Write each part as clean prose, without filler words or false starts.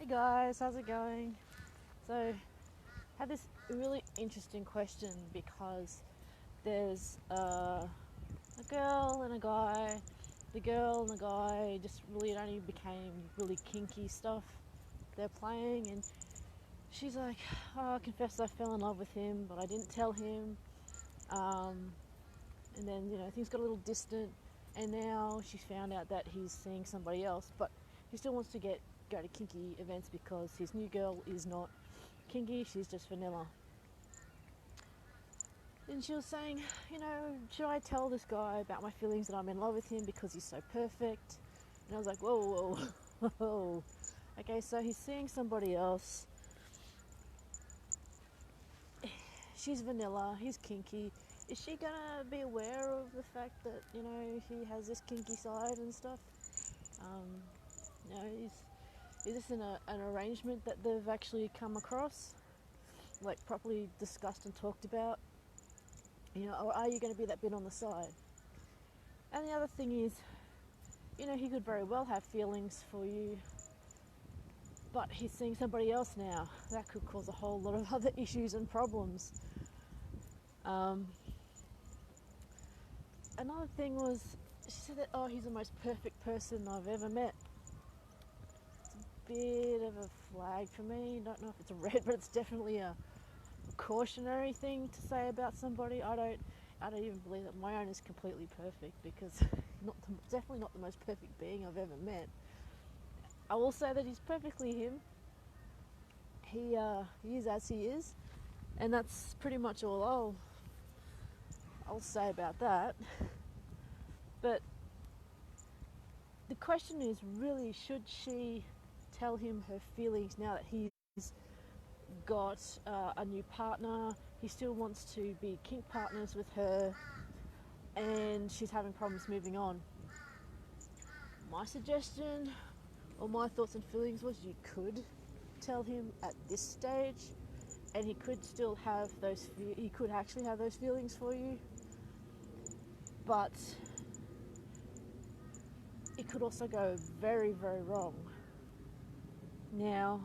guys, how's it going? So, had this really interesting question because there's a girl and a guy. The girl and the guy just really only became really kinky stuff they're playing, and she's like, "Oh, I confess I fell in love with him, but I didn't tell him." Um, and then things got a little distant, and now she's found out that he's seeing somebody else, but he still wants to go to kinky events because his new girl is not kinky, she's just vanilla. And she was saying, should I tell this guy about my feelings that I'm in love with him because he's so perfect? And I was like, whoa, whoa, whoa. Okay, so he's seeing somebody else. She's vanilla, he's kinky. Is she gonna be aware of the fact that, he has this kinky side and stuff? Is this an arrangement that they've actually come across? Like properly discussed and talked about? Or are you going to be that bit on the side? And the other thing is, he could very well have feelings for you, but he's seeing somebody else now. That could cause a whole lot of other issues and problems. Another thing was, she said that, he's the most perfect person I've ever met. It's a bit of a flag for me. Don't know if it's a red, but it's definitely a cautionary thing to say about somebody. I don't even believe that my own is completely perfect, because definitely not the most perfect being I've ever met. I will say that he's perfectly him. He is as he is, and that's pretty much all I'll say about that. But the question is really, should she tell him her feelings now that he's got a new partner? He still wants to be kink partners with her, and she's having problems moving on. My suggestion, or my thoughts and feelings, was you could tell him at this stage, and he could still have he could actually have those feelings for you, but it could also go very, very wrong. Now,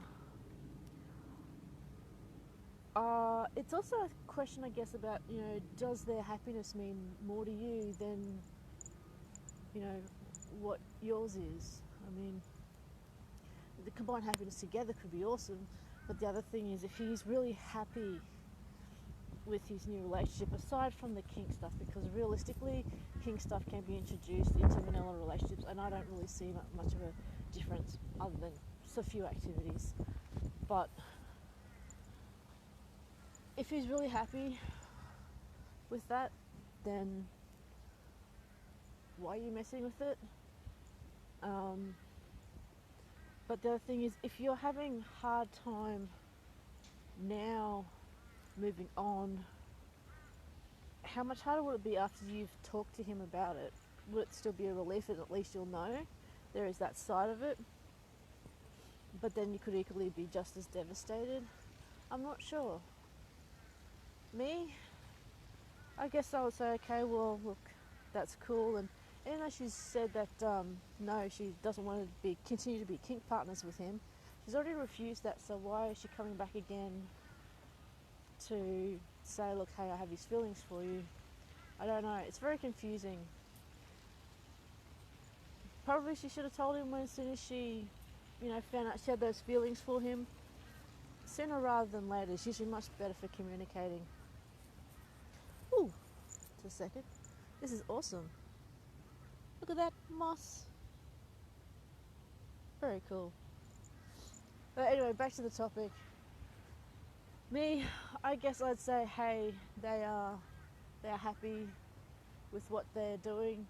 it's also a question, I guess, about, does their happiness mean more to you than, what yours is? I mean, the combined happiness together could be awesome, but the other thing is, if he's really happy with his new relationship, aside from the kink stuff, because realistically, kink stuff can be introduced into vanilla relationships, and I don't really see much of a difference other than just a few activities. But if he's really happy with that, then why are you messing with it? But the other thing is, if you're having a hard time now moving on, how much harder will it be after you've talked to him about it? Will it still be a relief, and at least you'll know there is that side of it? But then you could equally be just as devastated. I'm not sure. Me, I guess I would say, okay, well, look, that's cool. And even though she's said that no, she doesn't want to continue to be kink partners with him, she's already refused that. So why is she coming back again to say, look, hey, I have these feelings for you? I don't know. It's very confusing. Probably she should have told him as soon as she, found out she had those feelings for him. Sooner rather than later. It's usually much better for communicating. Ooh, just a second. This is awesome. Look at that moss. Very cool. But anyway, back to the topic. Me, I guess I'd say, hey, they are happy with what they're doing,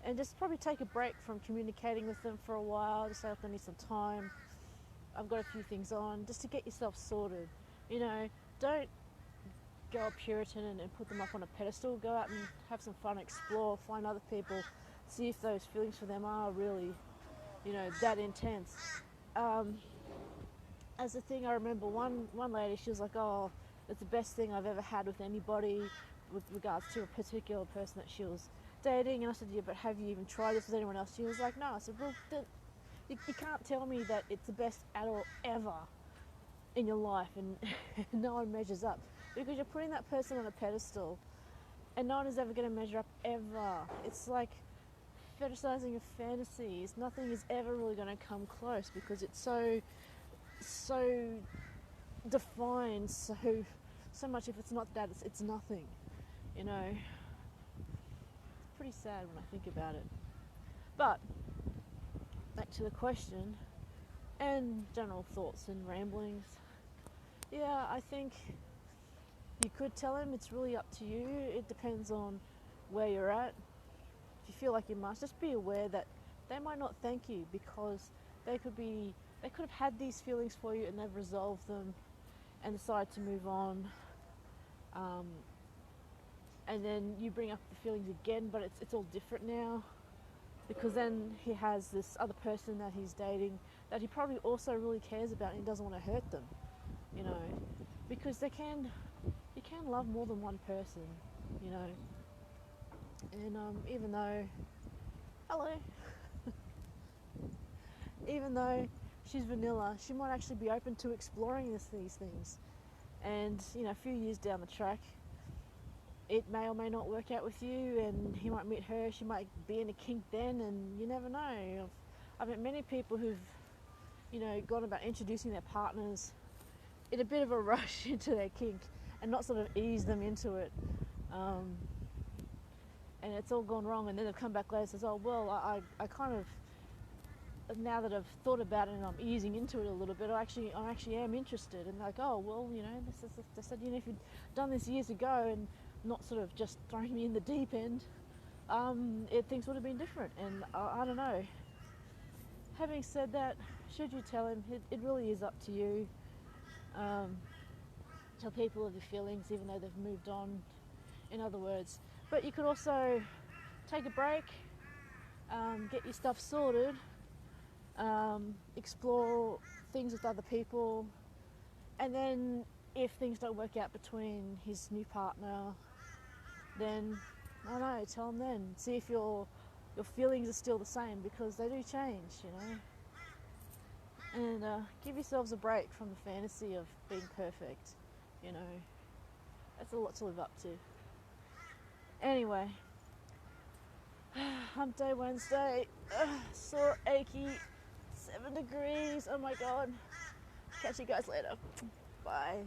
and just probably take a break from communicating with them for a while. Just say, look, I need some time. I've got a few things on, just to get yourself sorted. Don't go up Puritan and put them up on a pedestal. Go out and have some fun, explore, find other people, see if those feelings for them are really, that intense. As a thing, I remember one lady, she was like, oh, it's the best thing I've ever had with anybody, with regards to a particular person that she was dating. And I said, yeah, but have you even tried this with anyone else? She was like, no. I said, well, You can't tell me that it's the best adult ever in your life and no one measures up, because you're putting that person on a pedestal and no one is ever going to measure up ever. It's like fetishizing of fantasies. Nothing is ever really going to come close because it's so defined so much. If it's not that, it's nothing, you know. It's pretty sad when I think about it. But back to the question and general thoughts and ramblings. Yeah, I think you could tell him. It's really up to you. It depends on where you're at. If you feel like you must, just be aware that they might not thank you, because they could have had these feelings for you and they've resolved them and decide to move on. And then you bring up the feelings again, but it's all different now, because then he has this other person that he's dating that he probably also really cares about and he doesn't want to hurt them, you know, because you can love more than one person, you know. And even though she's vanilla, she might actually be open to exploring these things. And, you know, a few years down the track, it may or may not work out with you, and he might meet her, she might be in a kink then, and you never know. I've met many people who've, you know, gone about introducing their partners in a bit of a rush into their kink and not sort of ease them into it. And it's all gone wrong, and then they've come back later and says, oh, well, I kind of, now that I've thought about it and I'm easing into it a little bit, I actually am interested. And like, oh, well, you know, they said, you know, if you'd done this years ago and not sort of just thrown me in the deep end, things would have been different. And I don't know. Having said that, should you tell him? It really is up to you. Tell people of your feelings even though they've moved on, in other words. But you could also take a break, get your stuff sorted, explore things with other people, and then if things don't work out between his new partner, then, I don't know, tell him then. See if your feelings are still the same, because they do change, you know. And give yourselves a break from the fantasy of being perfect, you know. That's a lot to live up to. Anyway, hump day Wednesday, sore, achy, 7 degrees, oh my god. Catch you guys later. Bye.